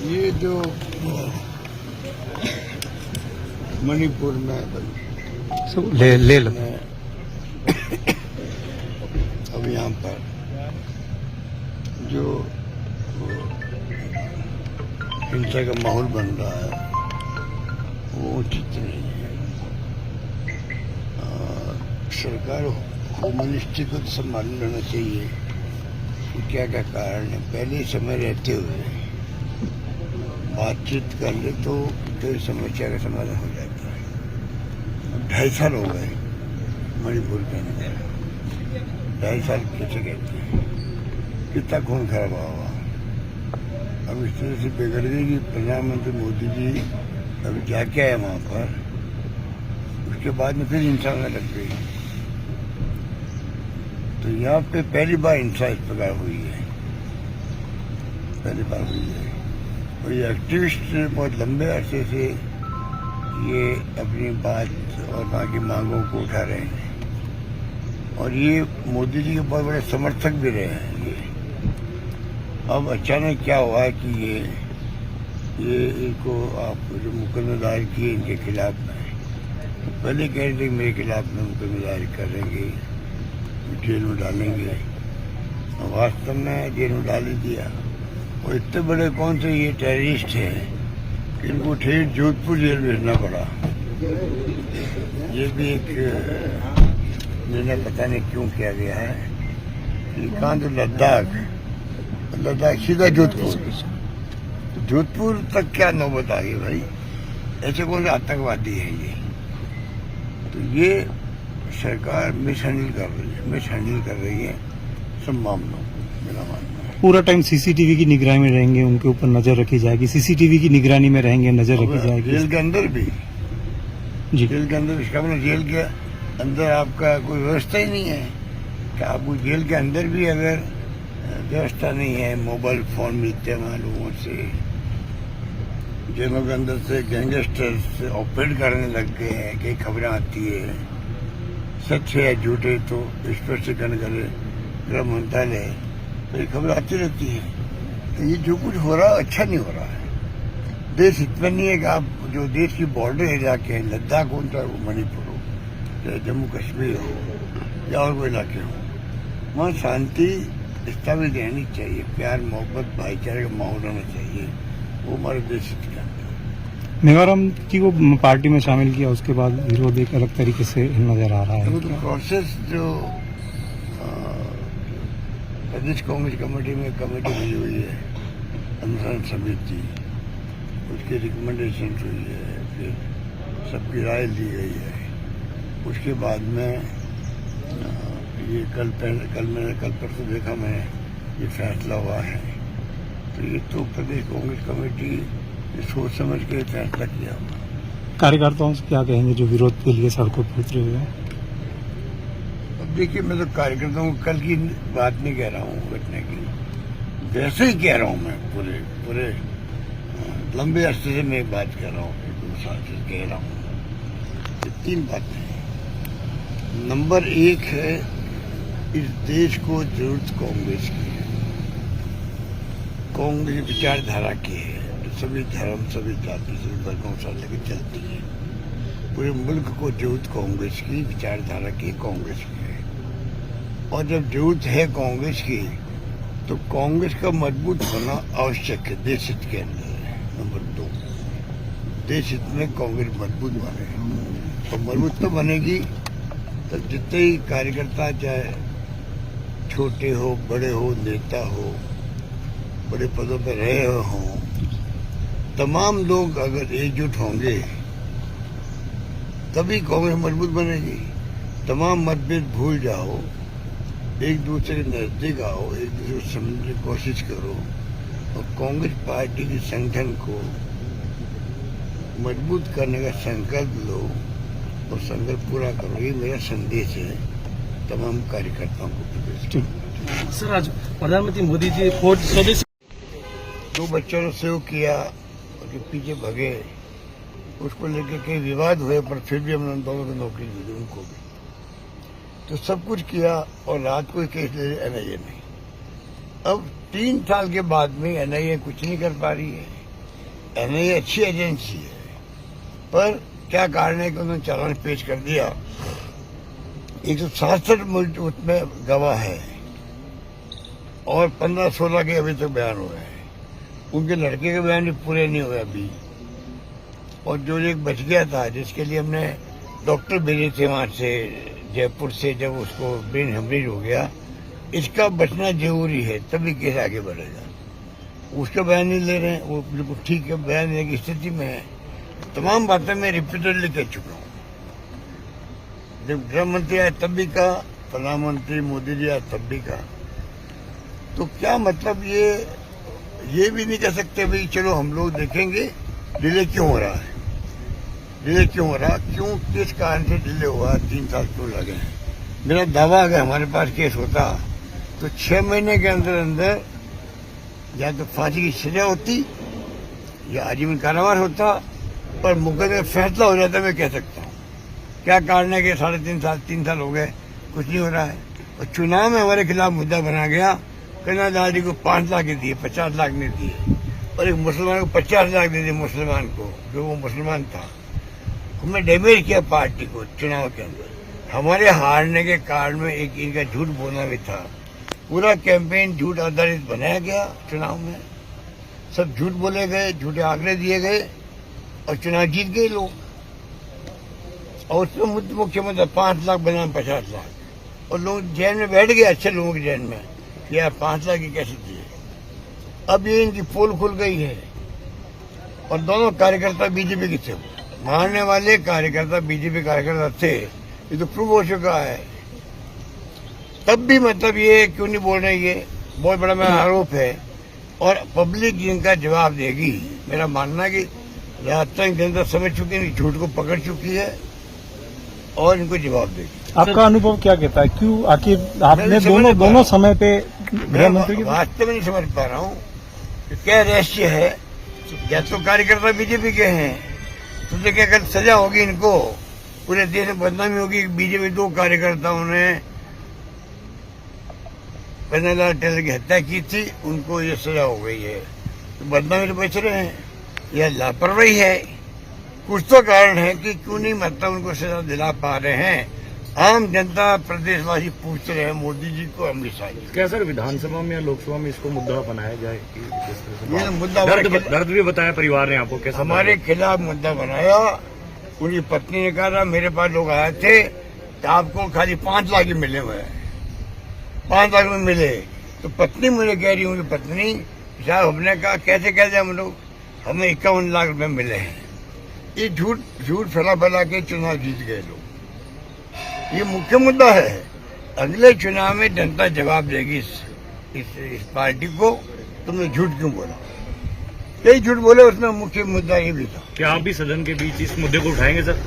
ये जो मणिपुर में ले लो। अब यहाँ पर जो हिंसा का माहौल बन रहा है वो उचित नहीं है। सरकार होम मिनिस्ट्री को संभाल लेना चाहिए कि क्या क्या कारण है। पहले समय रहते हुए बातचीत कर ले तो समस्या का समाधान हो जाता है। 2.5 साल हो गए मणिपुर के अंदर, 2.5 साल कैसे कहते हैं, कितना खून खराबा हुआ। अब इस तरह से बिगड़ गई कि प्रधानमंत्री मोदी जी अभी जाके आए वहाँ पर, उसके बाद में फिर हिंसा में लग गई। तो यहाँ पे पहली बार हिंसा इस प्रकार हुई है, पहली बार हुई है। और ये एक्टिविस्ट बहुत लंबे अरसे से ये अपनी बात और वहाँ की मांगों को उठा रहे हैं और ये मोदी जी के बहुत बड़े समर्थक भी रहे हैं। ये अब अचानक क्या हुआ है कि ये इनको आप जो मुकदमा दायर किए इनके खिलाफ में, पहले कह रहे थे कि मेरे खिलाफ में मुकदमा दायर करेंगे, जेल में डालेंगे, वास्तव में जेल में डाल ही दिया। और इतने बड़े कौन से ये टेररिस्ट हैं, इनको ठेठ जोधपुर जेल भेजना पड़ा। ये भी एक निर्णय पता नहीं क्यों किया गया है। कहाँ तो लद्दाख सीधा जोधपुर तक क्या नौबत आ गई भाई। ऐसे कौन से आतंकवादी है ये। तो ये सरकार मिसहैंडल कर रही है सब मामलों को, मेरा मानना है। पूरा टाइम सीसीटीवी की निगरानी में रहेंगे, उनके ऊपर नजर रखी जाएगी, सीसीटीवी की निगरानी में रहेंगे, नजर रखी जाएगी। जेल के अंदर भी जी, जेल के अंदर, इसका मतलब जेल के अंदर आपका कोई व्यवस्था ही नहीं है कि आपको जेल के अंदर भी अगर व्यवस्था नहीं है, मोबाइल फोन मिलते हैं वहाँ लोगों से, जेलों के अंदर से गैंगस्टर्स ऑपरेट करने लग गए हैं, कई खबरें आती है, सच है या झूठे तो स्पष्टीकरण करे गृह मंत्रालय, तो ये खबर आती रहती है। तो ये जो कुछ हो रहा है अच्छा नहीं हो रहा है। देश इतना नहीं है कि आप जो देश की बॉर्डर इलाके हैं, लद्दाख हो चाहे वो मणिपुर हो, चाहे जम्मू कश्मीर हो या और कोई इलाके हो, वहाँ शांति स्थापित रहनी चाहिए, प्यार मोहब्बत भाईचारे का माहौल होना चाहिए। वो हमारे देश के अंदर मेवाराम जी को पार्टी में शामिल किया, उसके बाद विरोध एक अलग तरीके से नजर आ रहा है। तो प्रोसेस जो प्रदेश कांग्रेस कमेटी में कमेटी बनी हुई है, अनुसंधान समिति, उसकी रिकमेंडेशन हुई है, फिर सबकी राय ली गई है। उसके बाद में ये कल परसों देखा मैं ये फैसला हुआ है। तो ये तो प्रदेश कांग्रेस कमेटी ने सोच समझ के फैसला किया हुआ। कार्यकर्ताओं से क्या कहेंगे जो विरोध के लिए सड़कों पर उतरे हुए हैं? अब देखिए, मैं तो कार्यकर्ताओं को कल की बात नहीं कह रहा हूँ घटना की, वैसे ही कह रहा हूँ मैं पूरे लंबे अरसे से मैं बात कर रहा हूँ, 2 साल से कह रहा हूँ। 3 बातें हैं। नंबर 1 है, इस देश को जरूरत कांग्रेस की है, कांग्रेस विचारधारा की है, तो सभी धर्म, सभी जाति, सभी वर्गों से लेकर चलती है। पूरे मुल्क को जरूरत कांग्रेस की विचारधारा की, कांग्रेस की है। और जब जरूरत है कांग्रेस की, तो कांग्रेस का मजबूत होना आवश्यक है देश हित के अंदर। नंबर 2, देश हित में कांग्रेस मजबूत बने, और मजबूत तो बनेगी तो जितने ही कार्यकर्ता, चाहे छोटे हो, बड़े हो, नेता हो, बड़े पदों पर रहे हों, तमाम लोग अगर एकजुट होंगे तभी कांग्रेस मजबूत बनेगी। तमाम मतभेद भूल जाओ, एक दूसरे के नजदीक आओ, एक दूसरे को समझने की कोशिश करो और कांग्रेस पार्टी के संगठन को मजबूत करने का संकल्प लो और संकल्प पूरा करो। ये मेरा संदेश है तमाम कार्यकर्ताओं को। सर, आज प्रधानमंत्री मोदी जी स्वदेश 2 बच्चों ने सेव किया, उनके पीछे भगे, उसको लेकर कई विवाद हुए, पर फिर भी हमने उन दोनों को नौकरी मिली, उनको भी। तो सब कुछ किया और रात को केस ले एनआईए ने। अब 3 साल के बाद में एनआईए कुछ नहीं कर पा रही है। एनआईए अच्छी एजेंसी है, पर क्या कारण है कि उन्होंने चालान पेश कर दिया। 167 उसमें गवाह है और 15-16 के अभी तक बयान हुए हैं। उनके लड़के के बयान भी पूरे नहीं हुए अभी। और जो एक बच गया था, जिसके लिए हमने डॉक्टर भेजे थे वहां से, जयपुर से, जब उसको ब्रेन हेमरेज हो गया, इसका बचना जरूरी है, तभी केस आगे बढ़ेगा। उसका बयान नहीं ले रहे हैं, वो बिल्कुल ठीक है, बयान लेने की स्थिति में है। तमाम बातें मैं रिपीटेडली कह चुका हूँ। जब गृह मंत्री आए तब भी कहा, प्रधानमंत्री मोदी जी आए तब भी कहा। तो क्या मतलब ये भी नहीं कह सकते भाई चलो हम लोग देखेंगे डिले क्यों हो रहा है, डिले क्यों हो रहा, क्यों किस कारण से डिले हुआ, 3 साल क्यों लगे हैं। मेरा दावा अगर हमारे पास केस होता तो 6 महीने के अंदर अंदर या तो फांसी की सजा होती या आजीवन कारावास होता, पर मुकदमे में फैसला हो जाता। मैं कह सकता हूँ क्या कारण है कि 3.5 साल हो गए, कुछ नहीं हो रहा है। और चुनाव में हमारे खिलाफ मुद्दा बना गया, कन्हैया जी को 5 लाख दिए, 50 लाख नहीं दिए, और एक मुसलमान को 50 लाख दे दिए, मुसलमान को, जो वो मुसलमान था। हमने डैमेज किया पार्टी को चुनाव के अंदर। हमारे हारने के कारण में एक इनका झूठ बोलना भी था। पूरा कैंपेन झूठ आधारित बनाया गया। चुनाव में सब झूठ बोले गए, झूठे आंकड़े दिए गए और चुनाव जीत गए लोग। और उसमें मुख्य मुद्दा 5 लाख बना 50 लाख, और लोग जेल में बैठ गए, अच्छे लोगों की जेल में, यार 5 लाख की कैसे दिए। अब ये इनकी पोल खुल गई है और दोनों कार्यकर्ता बीजेपी के थे, मारने वाले कार्यकर्ता बीजेपी कार्यकर्ता थे, ये तो प्रूव हो चुका है। तब भी मतलब ये क्यों नहीं बोल रहे, ये बहुत बड़ा मेरा आरोप है। और पब्लिक इनका जवाब देगी। मेरा मानना है कि राजस्थान जनता समझ चुकी है, झूठ को पकड़ चुकी है और इनको जवाब देगी। आपका अनुभव क्या कहता है, क्यों आखिर आपने दोनों समय पे गृह मंत्री की वास्तव में नहीं समझ पा रहा हूँ कि क्या रहस्य है। या तो कार्यकर्ता बीजेपी के हैं, तो क्या कल सजा होगी इनको, पूरे देश में बदनामी होगी। बीजेपी 2 कार्यकर्ताओं ने कन्हैया टेलर की हत्या की थी, उनको ये सजा हो गई है, तो बदनामी से बच रहे हैं। यह लापरवाही है। कुछ तो कारण है कि क्यों नहीं मतलब उनको सजा दिला पा रहे हैं। आम जनता प्रदेशवासी पूछ रहे हैं मोदी जी को, अमित शाह जी। क्या सर विधानसभा में या लोकसभा में इसको मुद्दा बनाया जाए कि जिस तरह से ये मुद्दा दर्द भी बताया परिवार ने आपको, कैसा हमारे खिलाफ मुद्दा बनाया। उनकी पत्नी ने कहा मेरे पास लोग आए थे तो आपको खाली 5 लाख ही मिले हुए हैं, 5 लाख में मिले। तो पत्नी मुझे कह रही हूँ कि पत्नी साहब, हमने कहा कैसे हम लोग, हमें 51 लाख रुपए मिले हैं। ये झूठ फैला के चुनाव जीत गए लोग। ये मुख्य मुद्दा है। अगले चुनाव में जनता जवाब देगी इस पार्टी को, तुमने झूठ क्यों बोला। कई झूठ बोले, उसमें मुख्य मुद्दा ये भी था। क्या आप भी सदन के बीच इस मुद्दे को उठाएंगे सर?